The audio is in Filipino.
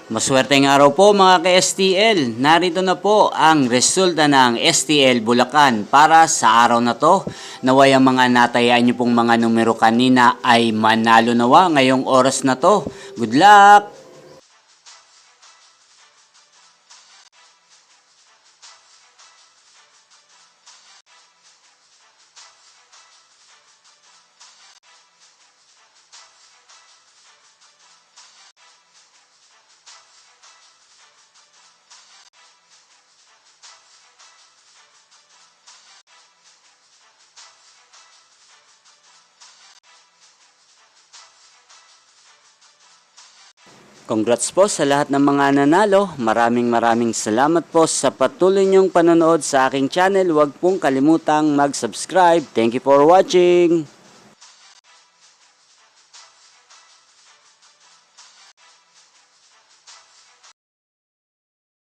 Maswerteng araw po mga ka-STL. Narito na po ang resulta ng STL Bulacan para sa araw na to. Naway ang mga natayaan nyo pong mga numero kanina ay manalo nawa ngayong oras na to. Good luck! Congrats po sa lahat ng mga nanalo. Maraming salamat po sa patuloy niyong panonood sa aking channel. Huwag pong kalimutang mag-subscribe. Thank you for watching.